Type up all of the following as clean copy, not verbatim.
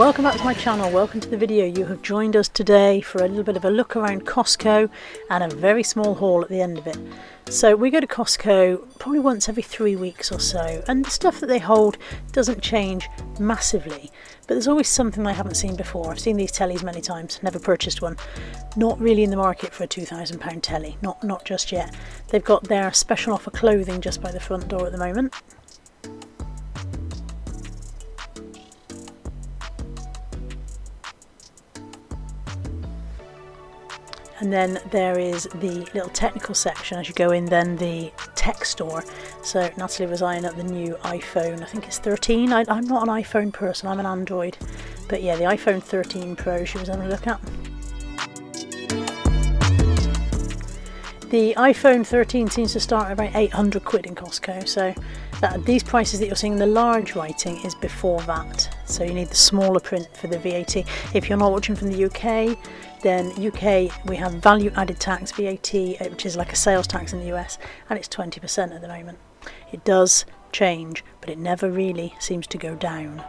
welcome back to my channel. Welcome to the video. You have joined us today for a little bit of a look around Costco and a very small haul at the end of it. So we go to Costco probably once every 3 weeks or so, and the stuff that they hold doesn't change massively, but there's always something I haven't seen before. I've seen these tellies many times, never purchased one. Not really in the market for a £2,000 telly, not just yet. They've got their special offer clothing just by the front door at the moment. And then there is the little technical section as you go in, then the tech store. So Natalie was eyeing up the new iPhone, I think it's 13. I'm not an iPhone person, I'm an Android. But yeah, the iPhone 13 Pro she was having a look at. The iPhone 13 seems to start at about 800 quid in Costco, so these prices that you're seeing in the large writing is before VAT, so you need the smaller print for the VAT. If you're not watching from the UK, then UK we have value added tax, VAT, which is like a sales tax in the US, and it's 20% at the moment. It does change, but it never really seems to go down.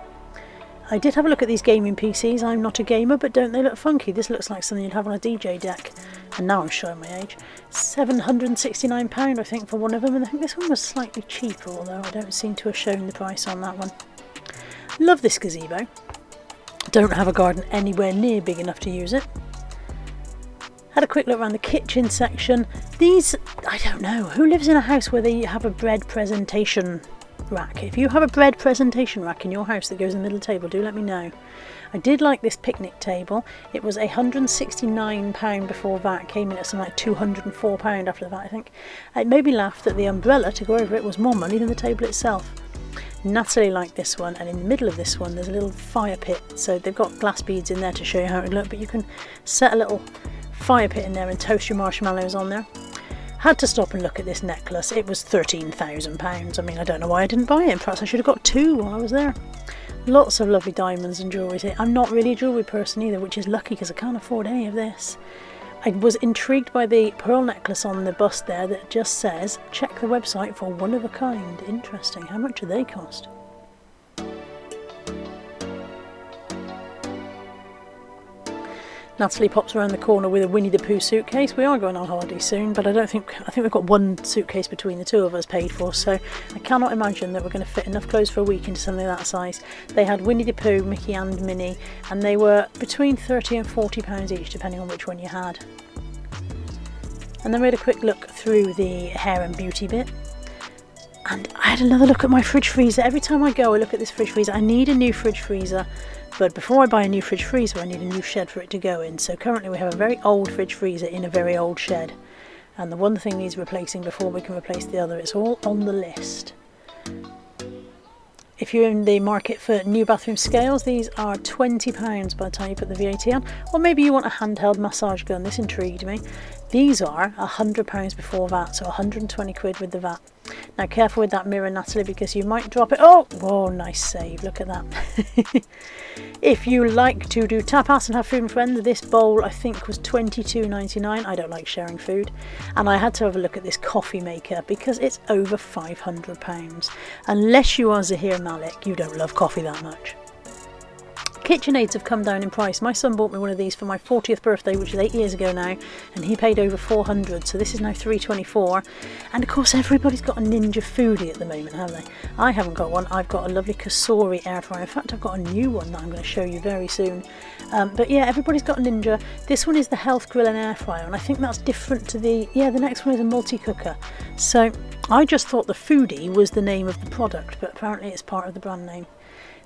I did have a look at these gaming PCs. I'm not a gamer, but don't they look funky? This looks like something you'd have on a DJ deck. And now I'm showing my age. £769 I think for one of them, and I think this one was slightly cheaper, although I don't seem to have shown the price on that one. Love this gazebo. Don't have a garden anywhere near big enough to use it. Had a quick look around the kitchen section. These, I don't know, who lives in a house where they have a bread presentation rack? If you have a bread presentation rack in your house that goes in the middle of the table, do let me know. I did like this picnic table. It was £169 before VAT, came in at something like £204 after that, I think. It made me laugh that the umbrella to go over it was more money than the table itself. Natalie liked this one, and in the middle of this one there's a little fire pit, so they've got glass beads in there to show you how it would look, but you can set a little fire pit in there and toast your marshmallows on there. Had to stop and look at this necklace. It was £13,000. I mean, I don't know why I didn't buy it. Perhaps I should have got two while I was there. Lots of lovely diamonds and jewellery here. I'm not really a jewellery person either, which is lucky because I can't afford any of this. I was intrigued by the pearl necklace on the bust there that just says, check the website for one of a kind. Interesting. How much do they cost? Natalie pops around the corner with a Winnie the Pooh suitcase. We are going on holiday soon, but I think we've got one suitcase between the two of us paid for, so I cannot imagine that we're going to fit enough clothes for a week into something that size. They had Winnie the Pooh, Mickey and Minnie, and they were between £30 and £40 each, depending on which one you had. And then we had a quick look through the hair and beauty bit. And I had another look at my fridge freezer. Every time I go, I look at this fridge freezer. I need a new fridge freezer. But before I buy a new fridge freezer, I need a new shed for it to go in. So currently we have a very old fridge freezer in a very old shed. And the one thing needs replacing before we can replace the other. It's all on the list. If you're in the market for new bathroom scales, these are £20 by the time you put the VAT on. Or maybe you want a handheld massage gun. This intrigued me. These are £100 before VAT, so 120 quid with the VAT. Now careful with that mirror, Natalie, because you might drop it. Oh, whoa, nice save, look at that. If you like to do tapas and have food and friends, this bowl I think was £22.99. I don't like sharing food. And I had to have a look at this coffee maker because it's over £500. Unless you are Zahir Malik, you don't love coffee that much. KitchenAids have come down in price. My son bought me one of these for my 40th birthday, which is 8 years ago now, and he paid over £400, so this is now £324. And of course everybody's got a Ninja Foodie at the moment, haven't they? I haven't got one. I've got a lovely Kasori air fryer. In fact, I've got a new one that I'm going to show you very soon. But yeah, everybody's got a Ninja. This one is the Health Grill and Air Fryer, and I think that's different to the next one is a multi-cooker. So I just thought the Foodie was the name of the product, but apparently it's part of the brand name.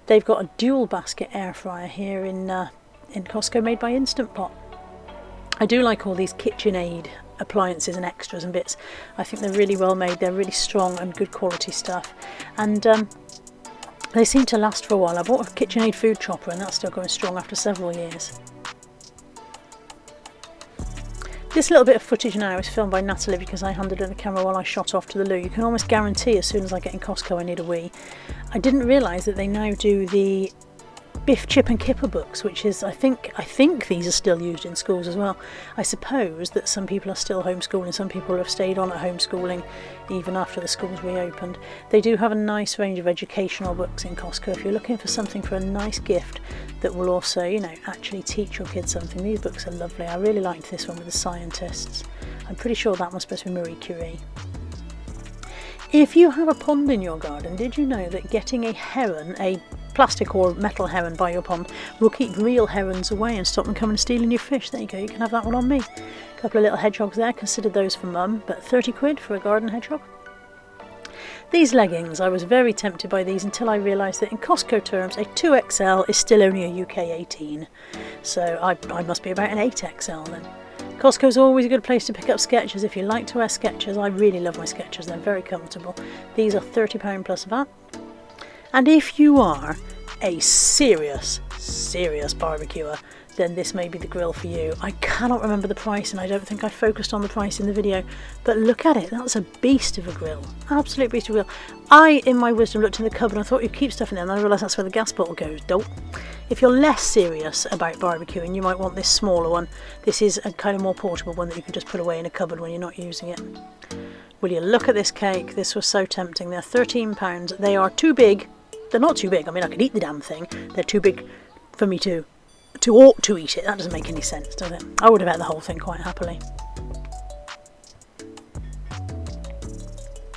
They've got a dual basket air fryer here in Costco, made by Instant Pot. I do like all these KitchenAid appliances and extras and bits. I think they're really well made. They're really strong and good quality stuff. And they seem to last for a while. I bought a KitchenAid food chopper and that's still going strong after several years. This little bit of footage now is filmed by Natalie because I handed her the camera while I shot off to the loo. You can almost guarantee as soon as I get in Costco I need a wee. I didn't realise that they now do the Biff, Chip and Kipper books, which is, I think these are still used in schools as well. I suppose that some people are still homeschooling, some people have stayed on at homeschooling even after the schools reopened. They do have a nice range of educational books in Costco. If you're looking for something for a nice gift that will also, you know, actually teach your kids something, these books are lovely. I really liked this one with the scientists. I'm pretty sure that one's supposed to be Marie Curie. If you have a pond in your garden, did you know that getting a heron, a plastic or metal heron by your pond, will keep real herons away and stop them coming and stealing your fish? There you go, you can have that one on me. A couple of little hedgehogs there, considered those for mum, but 30 quid for a garden hedgehog. These leggings, I was very tempted by these until I realised that in Costco terms a 2XL is still only a UK 18. So I must be about an 8XL then. Costco's always a good place to pick up Skechers if you like to wear Skechers. I really love my Skechers, they're very comfortable. These are £30 plus VAT. And if you are a serious barbecuer, then this may be the grill for you. I cannot remember the price, and I don't think I focused on the price in the video, but look at it, that's a beast of a grill. Absolute beast of a grill. I, in my wisdom, looked in the cupboard and I thought you'd keep stuff in there, and I realised that's where the gas bottle goes. Don't. If you're less serious about barbecuing, you might want this smaller one. This is a kind of more portable one that you can just put away in a cupboard when you're not using it. Will you look at this cake? This was so tempting. They're £13. They are too big. They're not too big. I mean, I could eat the damn thing. They're too big for me to ought to eat it. That doesn't make any sense, does it? I would have ate the whole thing quite happily.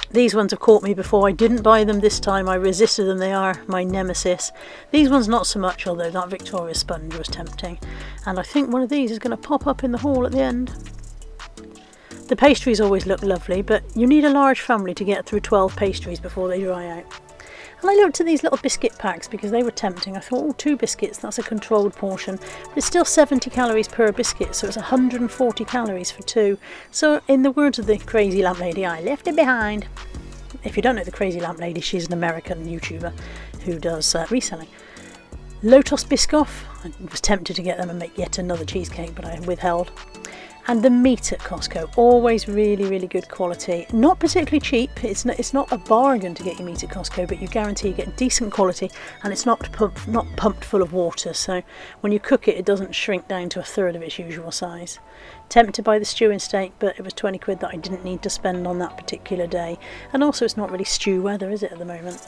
These ones have caught me before. I didn't buy them this time. I resisted them. They are my nemesis. These ones not so much, although that Victoria sponge was tempting. And I think one of these is going to pop up in the haul at the end. The pastries always look lovely, but you need a large family to get through 12 pastries before they dry out. And I looked at these little biscuit packs because they were tempting. I thought, oh, 2 biscuits, that's a controlled portion. But it's still 70 calories per biscuit, so it's 140 calories for 2. So in the words of the crazy lamp lady, I left it behind. If you don't know the crazy lamp lady, she's an American YouTuber who does reselling. Lotus Biscoff, I was tempted to get them and make yet another cheesecake, but I withheld. And the meat at Costco, always really good quality. Not particularly cheap. It's not a bargain to get your meat at Costco, but you guarantee you get decent quality, and it's not pumped full of water. So when you cook it, it doesn't shrink down to a third of its usual size. Tempted by the stewing steak, but it was 20 quid that I didn't need to spend on that particular day. And also, it's not really stew weather, is it, at the moment?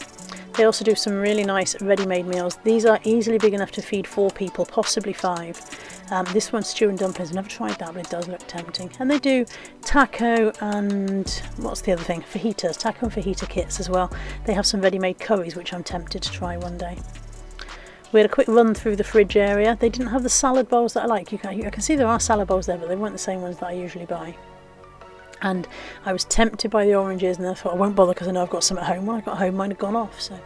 They also do some really nice ready-made meals. These are easily big enough to feed 4 people, possibly 5. This one's stew and dumplings. I've never tried that, but it does look tempting. And they do taco and what's the other thing? Fajitas, taco and fajita kits as well. They have some ready-made curries, which I'm tempted to try one day. We had a quick run through the fridge area. They didn't have the salad bowls that I like. I can see there are salad bowls there, but they weren't the same ones that I usually buy. And I was tempted by the oranges, and I thought I won't bother because I know I've got some at home. When I got home, mine had gone off. So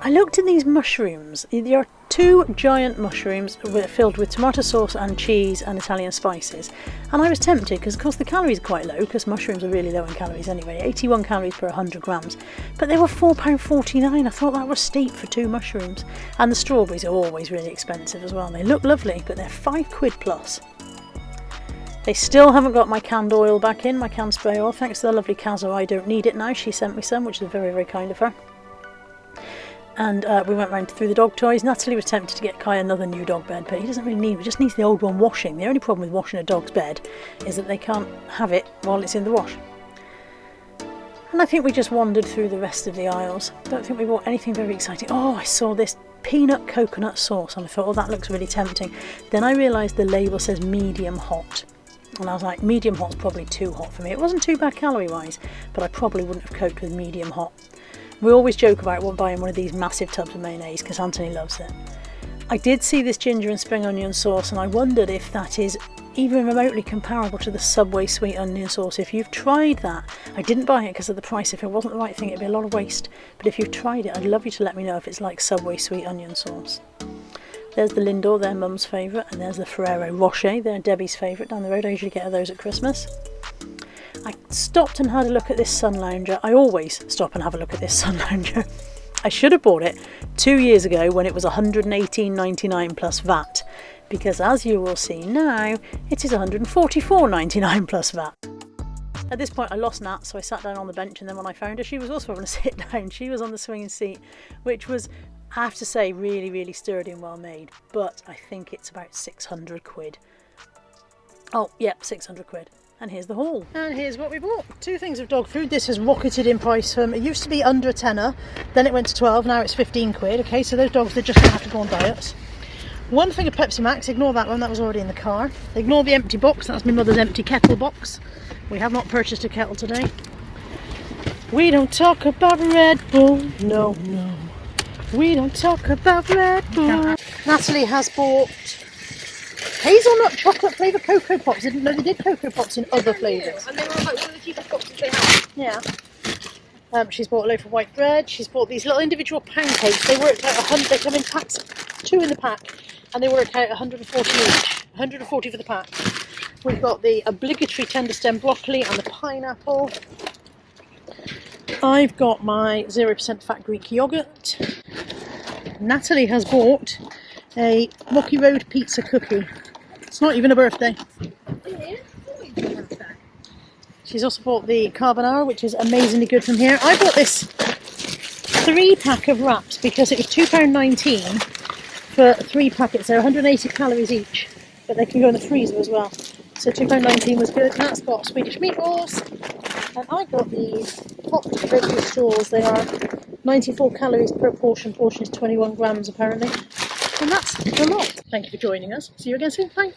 I looked at these mushrooms. There are 2 giant mushrooms filled with tomato sauce and cheese and Italian spices. And I was tempted because, of course, the calories are quite low because mushrooms are really low in calories anyway. 81 calories per 100 grams. But they were £4.49. I thought that was steep for 2 mushrooms. And the strawberries are always really expensive as well. They look lovely, but they're 5 quid plus. They still haven't got my canned oil back in, my canned spray oil. Thanks to the lovely Kazo, I don't need it now. She sent me some, which is very kind of her. And we went round through the dog toys. Natalie was tempted to get Kai another new dog bed, but he doesn't really need it. He just needs the old one washing. The only problem with washing a dog's bed is that they can't have it while it's in the wash. And I think we just wandered through the rest of the aisles. Don't think we bought anything very exciting. Oh, I saw this peanut coconut sauce and I thought, oh, that looks really tempting. Then I realised the label says medium hot. And I was like, medium hot's probably too hot for me. It wasn't too bad calorie wise, but I probably wouldn't have coped with medium hot. We always joke about buying one of these massive tubs of mayonnaise because Anthony loves it. I did see this ginger and spring onion sauce, and I wondered if that is even remotely comparable to the Subway sweet onion sauce. If you've tried that, I didn't buy it because of the price. If it wasn't the right thing, it'd be a lot of waste. But if you've tried it, I'd love you to let me know if it's like Subway sweet onion sauce. There's the Lindor, their mum's favourite, and there's the Ferrero Rocher, they're Debbie's favourite down the road. I usually get her those at Christmas. I stopped and had a look at this sun lounger. I always stop and have a look at this sun lounger. I should have bought it 2 years ago when it was $118.99 plus VAT, because as you will see now, it is $144.99 plus VAT. At this point I lost Nat, so I sat down on the bench, and then when I found her, she was also having a sit down. She was on the swinging seat, which was I have to say, really, really sturdy and well made, but I think it's about 600 quid. Oh, yep, 600 quid. And here's the haul. And here's what we bought. 2 things of dog food. This has rocketed in price. It used to be under a tenner, then it went to 12, now it's 15 quid. Okay, so those dogs, they're just going to have to go on diets. 1 thing of Pepsi Max, ignore that one, that was already in the car. Ignore the empty box, that's my mother's empty kettle box. We have not purchased a kettle today. We don't talk about Red Bull, no, no. We don't talk about Red Bull. Natalie has bought hazelnut chocolate flavour Cocoa Pops. I didn't know they did Cocoa Pops in other flavours. And they were like one of the cheapest boxes they have. Yeah. She's bought a loaf of white bread. She's bought these little individual pancakes. They worked out 100. They come in packs, 2 in the pack, and they work out 140 each. 140 for the pack. We've got the obligatory tender stem broccoli and the pineapple. I've got my 0% fat Greek yogurt. Natalie has bought a Rocky Road pizza cookie. It's not even a birthday. She's also bought the carbonara, which is amazingly good from here. I bought this 3-pack of wraps because it was £2.19 for 3 packets. They're 180 calories each, but they can go in the freezer as well. So £2.19 was good. That's got Swedish meatballs. And I got these hot veggie straws. They are 94 calories per portion. Portion is 21 grams apparently. And that's the lot. Thank you for joining us. See you again soon. Bye.